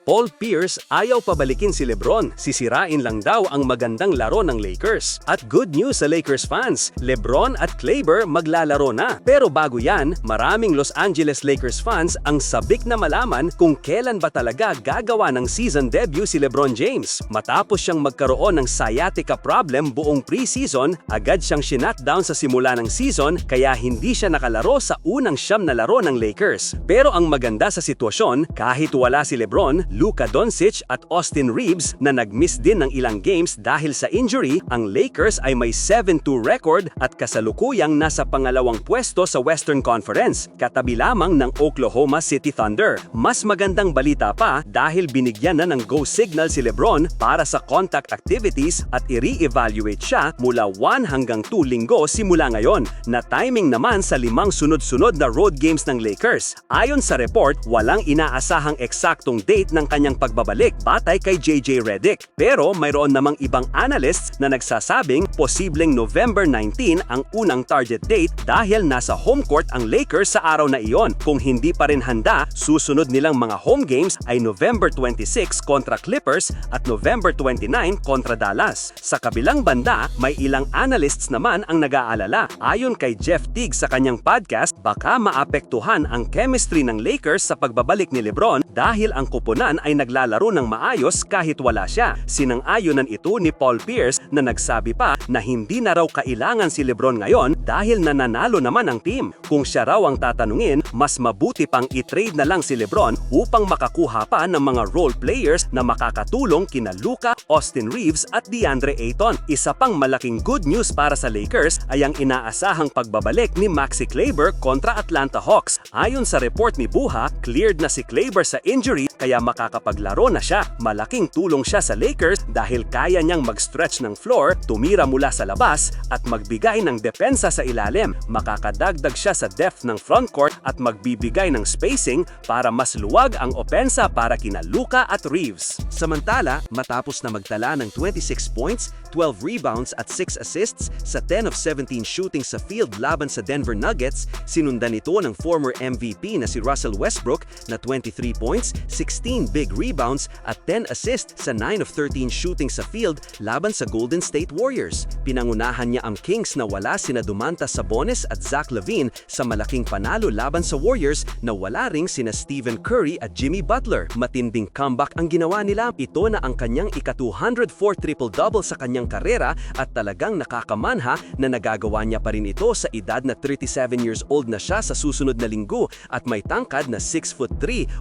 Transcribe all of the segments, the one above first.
Paul Pierce ayaw pabalikin si LeBron, sisirain lang daw ang magandang laro ng Lakers. At good news sa Lakers fans, LeBron at Kleber maglalaro na. Pero bago yan, maraming Los Angeles Lakers fans ang sabik na malaman kung kailan ba talaga gagawa ng season debut si LeBron James. Matapos siyang magkaroon ng sciatica problem buong preseason, agad siyang shinutdown sa simula ng season kaya hindi siya nakalaro sa unang 9 na laro ng Lakers. Pero ang maganda sa sitwasyon, kahit wala si LeBron, Luka Doncic at Austin Reeves na nag-miss din ng ilang games dahil sa injury, ang Lakers ay may 7-2 record at kasalukuyang nasa pangalawang pwesto sa Western Conference, katabi lamang ng Oklahoma City Thunder. Mas magandang balita pa dahil binigyan na ng go signal si LeBron para sa contact activities at i-re-evaluate siya mula 1 hanggang 2 linggo simula ngayon, na timing naman sa 5 sunod-sunod na road games ng Lakers. Ayon sa report, walang inaasahang eksaktong date ng kanyang pagbabalik batay kay JJ Redick. Pero mayroon namang ibang analysts na nagsasabing posibleng November 19 ang unang target date dahil nasa home court ang Lakers sa araw na iyon. Kung hindi pa rin handa, susunod nilang mga home games ay November 26 kontra Clippers at November 29 kontra Dallas. Sa kabilang banda, may ilang analysts naman ang nag-aalala. Ayon kay Jeff Teague sa kanyang podcast, baka maapektuhan ang chemistry ng Lakers sa pagbabalik ni LeBron dahil ang kupunan ay naglalaro ng maayos kahit wala siya. Sinang-ayonan ito ni Paul Pierce na nagsabi pa na hindi na raw kailangan si LeBron ngayon dahil nananalo naman ang team. Kung siya raw ang tatanungin, mas mabuti pang i-trade na lang si LeBron upang makakuha pa ng mga role players na makakatulong kina Luka, Austin Reeves at DeAndre Ayton. Isa pang malaking good news para sa Lakers ay ang inaasahang pagbabalik ni Maxi Kleber kontra Atlanta Hawks. Ayon sa report ni Buha, cleared na si Kleber sa injury kaya makakapaglaro na siya. Malaking tulong siya sa Lakers dahil kaya niyang mag-stretch ng floor, tumira mula sa labas at magbigay ng depensa sa ilalim. Makakadagdag siya sa depth ng frontcourt at magbibigay ng spacing para mas luwag ang opensa para kina Luka at Reeves. Samantala, matapos na magtala ng 26 points, 12 rebounds at 6 assists sa 10 of 17 shooting sa field laban sa Denver Nuggets, sinundan ito ng former MVP na si Russell Westbrook na 23 points, 16 big rebounds at 10 assists sa 9 of 13 shooting sa field laban sa Golden State Warriors. Pinangunahan niya ang Kings na wala sina Domantas Sabonis at Zach LaVine sa malaking panalo laban sa Warriors na wala ring sina Stephen Curry at Jimmy Butler. Matinding comeback ang ginawa nila. Ito na ang kanyang ika-204 triple-double sa kanyang karera at talagang nakakamanha na nagagawa niya pa rin ito sa edad na 37 years old na siya sa susunod na linggo at may tangkad na 6'3"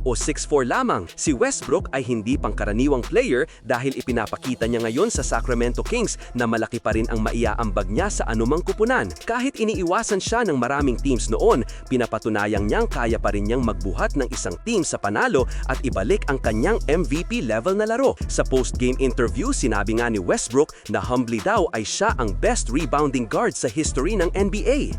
o 6'4" lamang. Si Westbrook ay hindi pangkaraniwang player dahil ipinapakita niya ngayon sa Sacramento Kings na malaki pa rin ang maiaambag niya sa anumang kupunan. Kahit iniiwasan siya ng maraming teams noon, pinapatunayang niyang kaya pa rin niyang magbuhat ng isang team sa panalo at ibalik ang kanyang MVP level na laro. Sa post-game interview, sinabi nga ni Westbrook na humbly daw ay siya ang best rebounding guard sa history ng NBA.